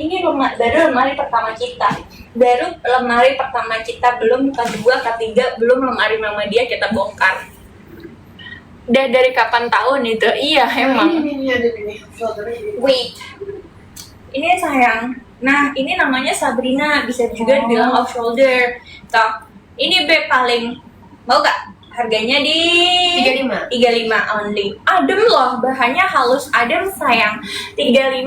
Ini baru lemari pertama kita. Baru lemari pertama kita, belum kedua, ketiga, belum lemari mama dia kita bongkar. Udah dari kapan tahun itu? Iya, emang. Ini ada ini. Shoulder-nya. Wait. Ini sayang. Nah, ini namanya Sabrina, bisa juga dibilang off shoulder. Tuh, ini paling mau gak? Harganya di 35 only. Adem loh, bahannya halus, adem sayang. 35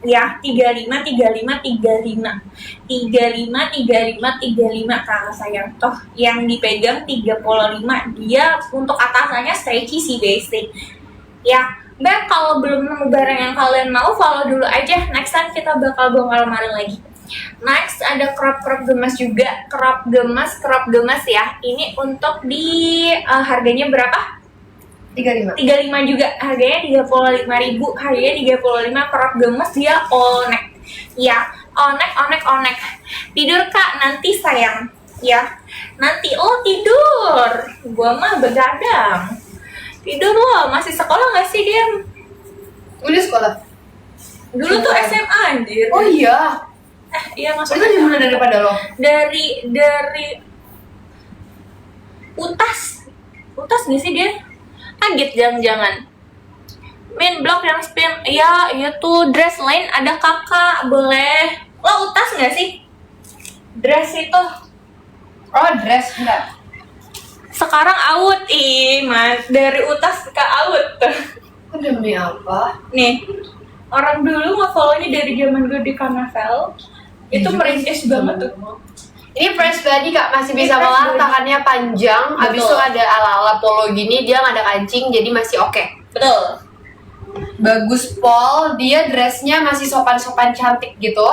ya, 35 kakak sayang. Toh yang dipegang 35, dia untuk atasannya stretchy sih basic. Ya, Beb, kalau belum nemu barang yang kalian mau, follow dulu aja. Next time kita bakal bongkar lemari lagi. Next ada crop gemas juga, crop gemas ya. Ini untuk di harganya berapa? 35 juga, harganya 35.000, harganya 35 crop gemas, dia all neck. Ya, all neck. Tidur Kak, nanti sayang. Ya, nanti lo tidur. Gua mah begadang. Tidur lo, masih sekolah gak sih dia? Udah sekolah? Dulu tuh SMA anjir. Oh iya. Iya Itu maksudnya di mana daripada lo? dari utas gak sih dia? Kaget jangan-jangan. Main block yang spin, iya tuh dress lain ada kakak, boleh. Lo utas gak sih? Dress itu Oh, dress enggak. sekarang out, mas, dari utas ke out. Demi apa? Nih, orang dulu nge-follow-nya dari zaman gue di Karnaval. Itu merintis banget tuh. Ini press body Kak, masih bisa Ini press melar, body. tangannya panjang. Habis Betul. itu ada ala-ala polo gini, dia nggak ada kancing, jadi masih oke. Betul. Bagus Paul, dia dressnya masih sopan-sopan cantik gitu.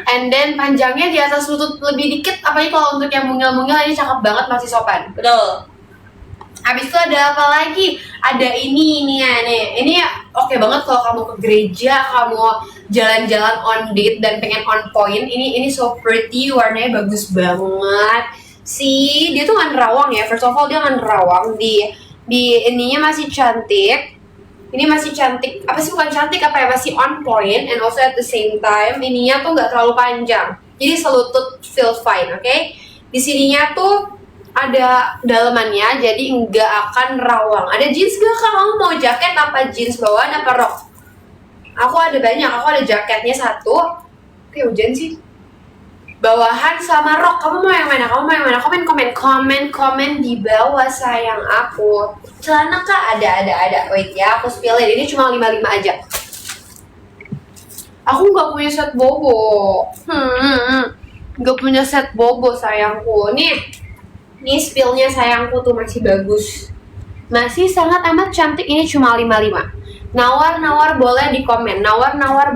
And then panjangnya di atas lutut lebih dikit, apalagi kalau untuk yang mungil-mungil ini cakep banget, masih sopan. Betul. Habis itu ada apa lagi? Ada ini ya nih. Ini oke banget kalau kamu ke gereja, kamu jalan-jalan on date dan pengen on point. Ini so pretty, warnanya bagus banget. Dia tuh nggak nerawang ya. First of all dia nggak nerawang, di ininya masih cantik. Ini masih cantik. Apa sih, bukan cantik apa ya? Masih on point and also at the same time ininya tuh nggak terlalu panjang. Jadi selutut feel fine, oke? Di sininya tuh ada dalemannya, jadi nggak akan rawang. Ada jeans gak Kak? Kamu mau jaket apa jeans bawahan apa rok? Aku ada banyak, aku ada jaketnya satu. Oke, hujan sih. Bawahan sama rok, kamu mau yang mana? Komen di bawah sayang aku. Celana Kak? Ada. Wait ya, aku spillin. Ini cuma 55 aja. Aku nggak punya set bobo. Nggak punya set bobo sayangku. Nih spillnya sayangku tuh masih bagus. Masih sangat amat cantik, ini cuma 55. Nawar boleh di komen.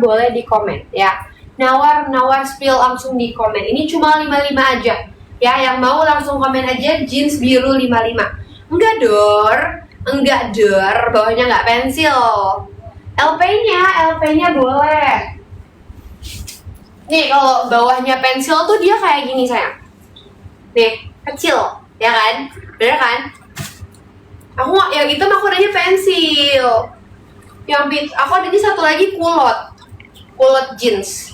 Boleh di komen ya. Nawar spill langsung di komen. Ini cuma 55 aja. Ya, yang mau langsung komen aja jeans biru 55. Enggak dor, bawahnya nggak pensil. LP-nya boleh. Nih, kalau bawahnya pensil tuh dia kayak gini sayang. Nih, kecil, ya kan? Bener kan? Yang hitam aku adanya pensil. Aku adanya satu lagi kulot jeans.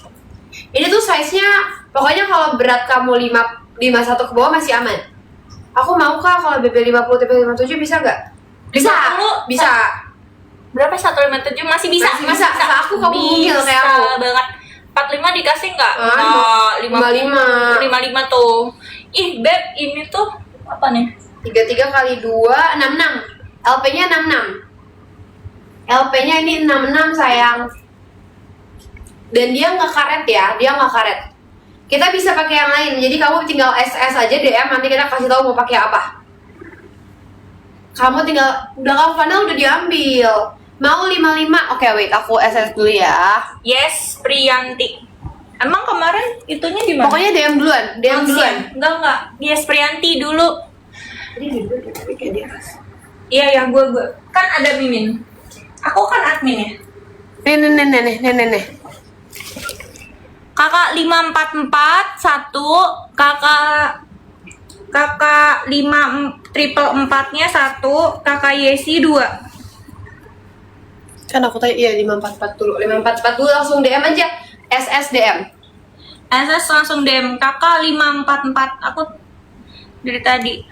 Ini tuh size-nya, pokoknya kalau berat kamu 51 ke bawah masih aman. Aku mau Kak, kalau BB 50, TP 57 bisa nggak? Bisa. Berapa? 157 masih bisa. Aku kamu mungil kayak aku. Bisa banget. 45 dikasih nggak? 55 tuh. Ih, Beb, ini tuh apa nih? 33 kali 2, 66. LP-nya 66. LP-nya ini 66 sayang. Dan dia nggak karet ya, Kita bisa pakai yang lain, jadi kamu tinggal SS aja DM, nanti kita kasih tahu mau pakai apa. Kamu tinggal, belakang panel udah diambil. Mau 55, oke wait, aku SS dulu ya. Yes, Priyanti. Emang kemarin itunya di mana? Pokoknya DM duluan. Enggak. Yes, Priyanti dulu. Ini di dulu, tapi kayak di atas. Iya ya, gue kan ada Mimin. Aku kan admin ya. Nih. Kakak 544 1, kakak 5 triple 4-nya 1, kakak Yesi 2. Kan aku tanya iya 544 dulu. 544 dulu langsung DM aja. SSDM. SS langsung DM kakak 544. Aku dari tadi.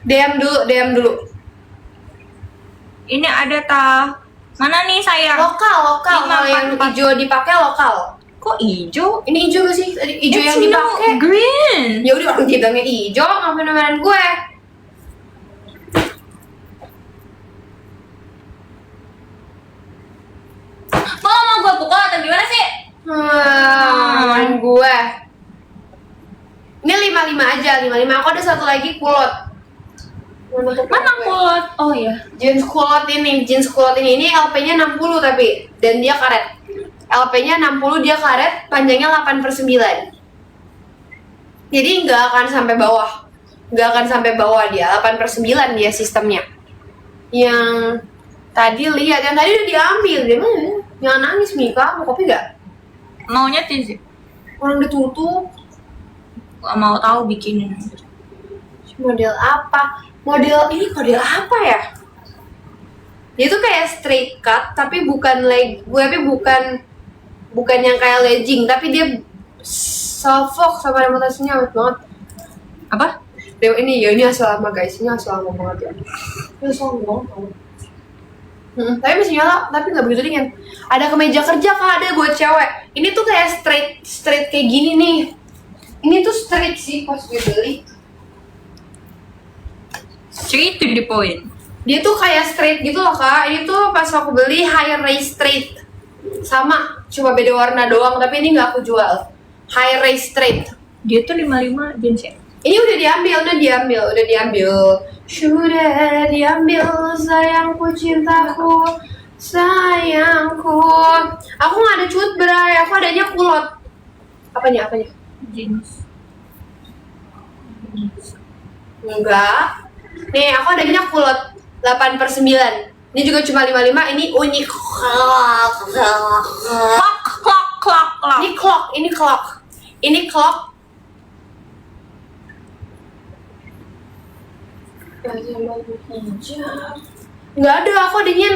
DM dulu. Ini ada mana nih sayang? Lokal. Kalau yang 544. hijau dipakai lokal. Kok hijau? Ini hijau gak sih? Tadi hijau It's yang dipakai. green. Ya udah orang dia bilangnya hijau, ngapain namanya gue? Mau gue pukul atau gimana sih? Main gue. Ini 55 aja, 55. Aku ada satu lagi kulot. Mana kulot? Oh iya. Jeans kulot ini ini LP-nya 60 tapi dan dia karet. LP-nya 60 dia karet, panjangnya 8/9. Jadi nggak akan sampai bawah. Dia 8/9 dia sistemnya. Yang tadi lihat, yang tadi udah diambil. Dia mana? Jangan nangis Mika, mau kopi nggak? Maunya sih. Orang ditutup. Gak mau tahu bikinin. Model apa? Model ya? Dia tuh kayak straight cut tapi bukan bukan yang kayak legging, tapi dia salfok sama remontasinya awet banget. Apa? Ini hasil lama guys, ini hasil lama banget ya. Ini sombong banget. Tapi masih nyala, tapi nggak begitu dingin. Ada kemeja kerja kak, ada buat cewek. Ini tuh kayak straight kayak gini nih. Ini tuh straight sih pas gue beli. Straight to the point. Dia tuh kayak straight gitu loh kak. Ini tuh pas aku beli high rise straight. Sama, cuma beda warna doang. Tapi ini nggak aku jual. High rise straight. Dia tuh 55 jeans ya? Ini udah diambil. Sudah diambil sayangku, cintaku, sayangku. Aku nggak ada cut bray, aku adanya kulot. Apanya? Jeans. Enggak. Nih, aku adanya kulot 8/9. Ini juga cuma 55, ini unik. Clock. Ini clock. Nggak ada, aku adanya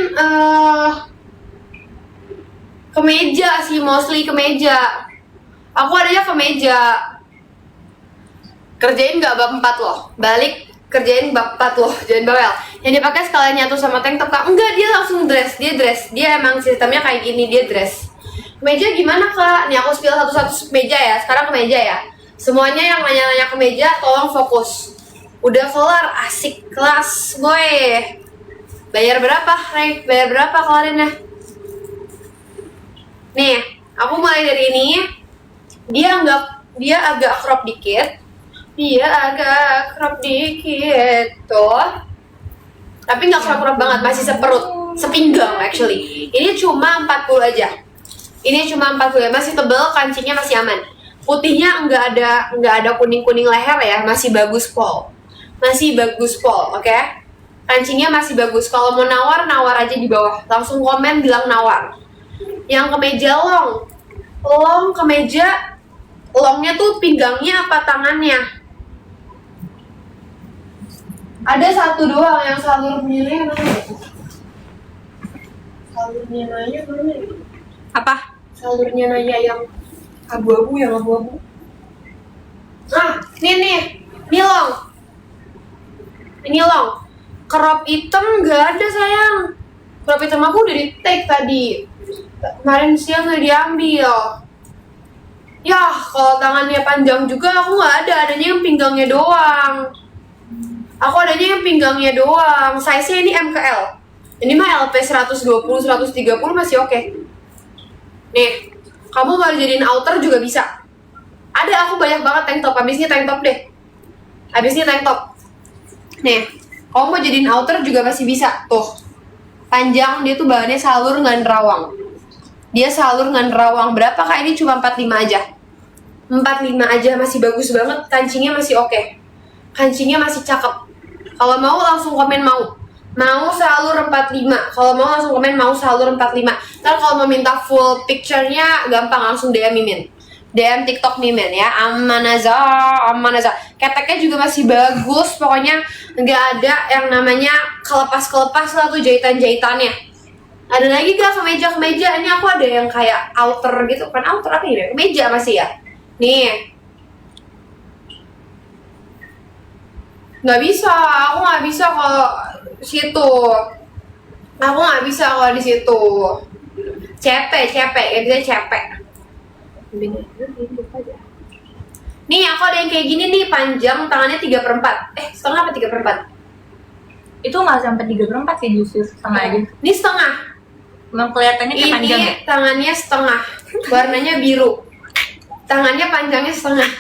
kemeja sih, mostly kemeja. Aku adanya kemeja. Kerjain nggak bab 4 loh. Balik kerjain bab 4 loh, jangan bawel. Yang dipakai sekalian nyatu sama tank top kak. Enggak, dia langsung dress. Dia emang sistemnya kayak gini, dia dress. Kemeja gimana kak? Nih aku spill satu-satu kemeja ya. Sekarang kemeja ya. Semuanya yang nanya-nanya kemeja tolong fokus. Udah kelar, asik kelas gue. Bayar berapa, Rey? Bayar berapa kelarinnya? Nih, aku mulai dari ini. Dia agak crop dikit. Tuh. Tapi nggak crop banget, masih seperut, sepinggang actually. Ini cuma 40 aja. Masih tebel, kancingnya masih aman. Putihnya nggak ada kuning leher ya, masih bagus pol, oke? Kancingnya masih bagus. Kalau mau nawar aja di bawah. Langsung komen bilang nawar. Yang kemeja long kemeja, longnya tuh pinggangnya apa tangannya? Ada satu doang yang salurnya mana? Salurnya Naya mana? Apa? Salurnya Naya yang abu-abu. Ah, ini long. Crop hitam nggak ada sayang. Crop hitam aku udah di take tadi. Kemarin siang udah diambil. Yah, kalau tangannya panjang juga aku nggak ada. Adanya yang pinggangnya doang. Size-nya ini MKL. Ini mah LP 120, 130 masih oke. Nih, kamu mau jadiin outer juga bisa. Ada aku banyak banget tank top. Habisnya tank top deh. Nih, kamu mau jadiin outer juga masih bisa. Tuh, panjang, dia tuh bahannya salur ngan rawang. Berapa kak? Ini cuma 45 aja. 45 aja, masih bagus banget. Kancingnya masih oke. Kancingnya masih cakep. Kalau mau langsung komen mau salur 45. Kalau mau langsung komen mau salur 45. Ntar kalau mau minta full picture-nya gampang, langsung DM Mimin. DM TikTok Mimin ya. Amanazar. Keteknya juga masih bagus. Pokoknya nggak ada yang namanya kelepas lah tuh jahitan-jahitannya. Ada lagi gak kemeja? Ini aku ada yang kayak outer gitu, kan outer apa ya? Kemeja masih ya? Nih. Nggak bisa, aku nggak bisa kalau situ. Aku nggak bisa kalau di situ. Cepet, ya bisa cepet. Nih aku ada yang kayak gini nih, panjang, tangannya 3/4. Setengah apa 3/4? Itu nggak sampai 3/4 sih, justru setengah aja. Ini setengah. Memang kelihatannya kayak panjang ya? Ini tangannya setengah, warnanya biru. Tangannya panjangnya setengah.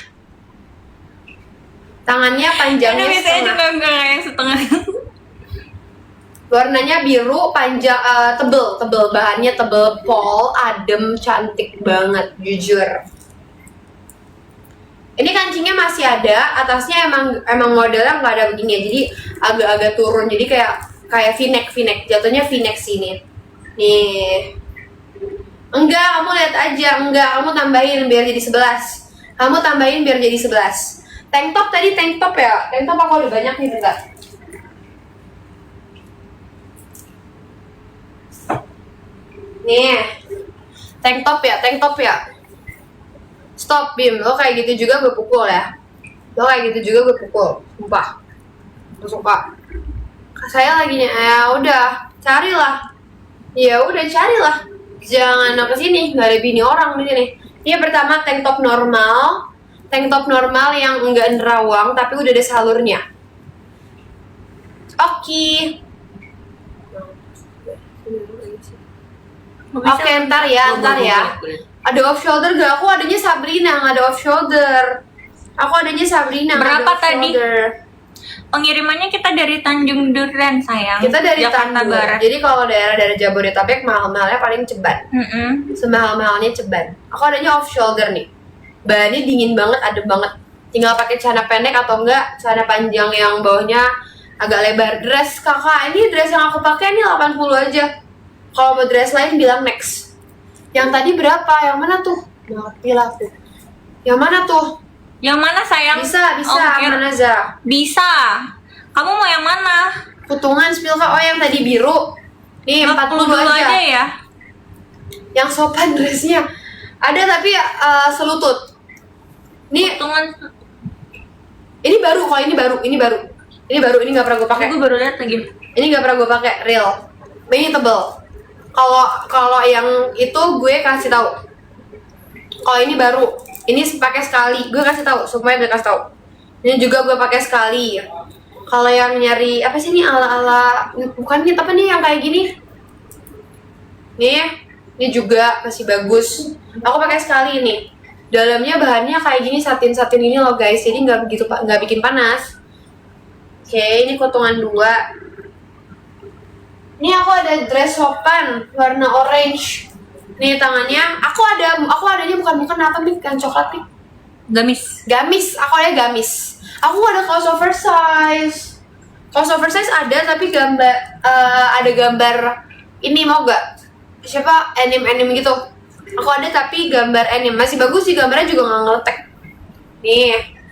Tangannya panjangnya Ini biasanya setengah. juga enggak yang setengah. Warnanya biru, panjang, tebel, bahannya tebel, pol, adem, cantik banget, jujur. Ini kancingnya masih ada, atasnya emang modelnya nggak ada begini ya, jadi agak-agak turun, jadi kayak v-neck, jatuhnya v-neck sini. Nih, enggak, kamu lihat aja, kamu tambahin biar jadi 11. Tank top tadi tank top ya, tank top aku udah banyak nih bentar. Nih, tank top ya. Stop Bim, lo kayak gitu juga gue pukul ya. Sumpah. Gak suka. Saya lagi ya udah, carilah. Jangan ke sini, nggak ada bini orang di sini. Ini pertama tank top normal yang enggak nerawang tapi udah ada salurnya. Oke, ntar ya. Ada off shoulder gak? Aku adanya Sabrina, nggak ada off shoulder. Berapa tadi? Pengirimannya kita dari Tanjung Duren, sayang. Kita dari Jakarta Tanjung. Barat. Jadi kalau daerah Jabodetabek mahal-mahalnya paling Ceban. Semahal-mahalnya Ceban. Aku adanya off shoulder nih. Bahannya dingin banget, adem banget. Tinggal pakai celana pendek atau enggak celana panjang yang bawahnya agak lebar. Dress kakak, ini dress yang aku pakai ini 80 aja. Kalau mau dress lain bilang next. Yang tadi berapa? Yang mana tuh? Ngerti lah tuh. Yang mana tuh? Yang mana, sayang? Bisa, Oh, mana Za? bisa. Kamu mau yang mana? Putungan spill kak, yang tadi biru. Nih 40 aja. Ya. Yang sopan dressnya. Ada tapi selutut. Nih, Hitungan. ini baru kalau ini baru. Ini nggak pernah gue pakai. Aku baru lihat lagi. Ini nggak pernah gue pakai, real. Ini tebel. Kalau yang itu gue kasih tahu. Kalau ini baru, ini pakai sekali. Gue kasih tahu, semuanya gue kasih tahu. Ini juga gue pakai sekali. Kalau yang nyari apa sih ini ala-ala, bukan nih apa nih yang kayak gini? Nih, ini juga masih bagus. Aku pakai sekali ini. Dalamnya bahannya kayak gini, satin ini loh guys. Jadi nggak bikin panas. Oke, ini potongan 2. Ini aku ada dress sopan warna orange. Nih tangannya, aku adanya bukan apa nih, kan coklat nih. Gamis, aku ada gamis. Aku ada kaos oversize. Kaos oversize ada tapi ada gambar ini, mau gak? Siapa? Anime gitu. Aku ada tapi gambar anime, masih bagus sih gambarnya, juga nggak ngeletek.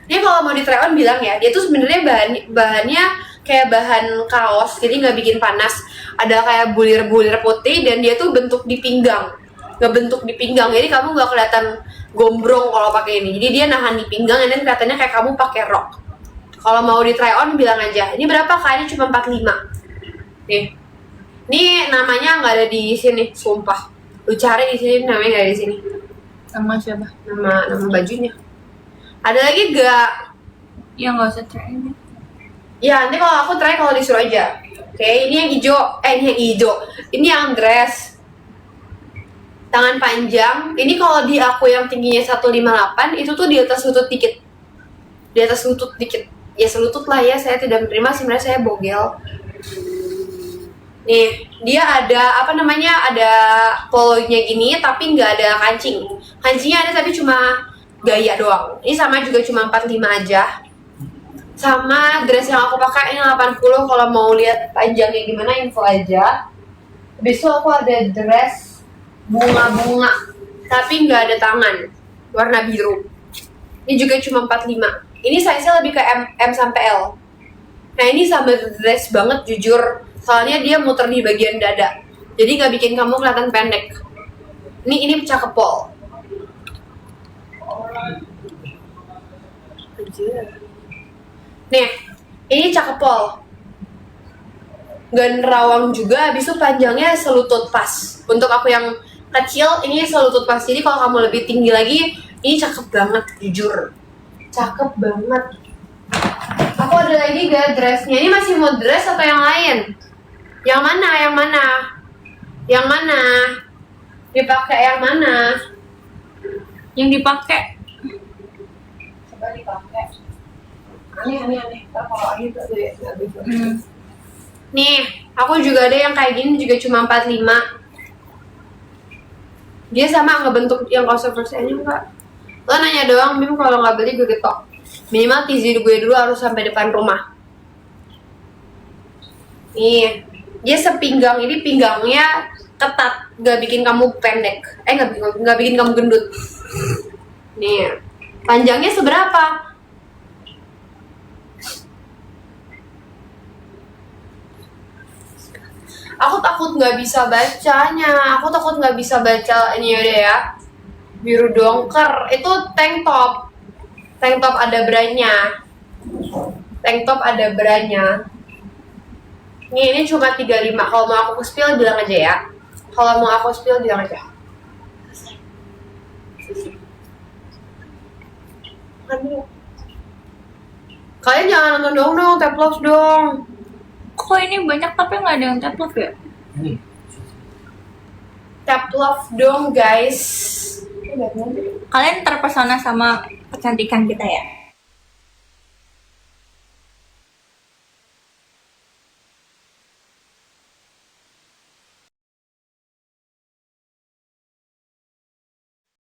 Nih kalau mau di try on bilang ya, dia tuh sebenarnya bahannya kayak bahan kaos, jadi nggak bikin panas. Ada kayak bulir-bulir putih dan dia tuh bentuk di pinggang, jadi kamu nggak kelihatan gombrong kalau pakai ini. Jadi dia nahan di pinggang dan kelihatannya kayak kamu pakai rok. Kalau mau di try on bilang aja. Ini berapa? Kayaknya cuma 45. Nih namanya nggak ada di sini, sumpah. Lu cari di sini, namanya nggak ada di sini. Sama siapa? Nama bajunya. Ada lagi gak? Ya nggak usah try. Ya nanti kalau aku try kalau disuruh aja. Oke, ini yang hijau. Ini yang dress. Tangan panjang. Ini kalau di aku yang tingginya 158, itu tuh di atas lutut dikit. Ya selutut lah ya, saya tidak menerima, sebenarnya saya bogel. Nih, dia ada ada polonya gini tapi nggak ada kancing. Kancingnya ada tapi cuma gaya doang. Ini sama juga cuma 45 aja. Sama dress yang aku pakai ini 80. Kalau mau lihat panjangnya gimana info aja. Habis itu aku ada dress bunga-bunga tapi nggak ada tangan, warna biru. Ini juga cuma 45. Ini size-nya lebih ke M sampai L. Nah ini sama dress banget jujur. Soalnya dia muter di bagian dada. Jadi nggak bikin kamu kelihatan pendek. Ini cakep pol. Nih, ini cakep pol. Gak nerawang juga, habis itu panjangnya selutut pas. Untuk aku yang kecil, ini selutut pas. Jadi kalau kamu lebih tinggi lagi, ini cakep banget, jujur. Cakep banget. Aku ada lagi gak dressnya? Ini masih mau dress atau yang lain? Yang mana? Yang mana? Yang mana? Dipakai yang mana? Yang dipakai Coba dipakai. Aneh. Kalau aneh tuh nggak bisa. Nih, aku juga ada yang kayak gini juga cuma 45. Dia sama ngebentuk yang controversialnya enggak. Lo nanya doang, Bim kalau nggak beli gue getok. Minimal tizi gue dulu harus sampai depan rumah. Nih, dia sepinggang, ini pinggangnya ketat, nggak bikin kamu pendek. Nggak bikin kamu gendut. Nih, panjangnya seberapa? Aku takut nggak bisa bacanya. Aku takut nggak bisa baca ini udah ya. Biru dongker. Itu tank top. Tank top ada brandnya. Tank top ada brandnya. Ini cuma 35. Kalau mau aku spill bilang aja ya. Kalau mau aku spill bilang aja. Kalian jangan nonton dong, tap love dong. kok ini banyak tapi nggak ada yang tap love ya? Tap love dong guys. Kalian terpesona sama kecantikan kita ya?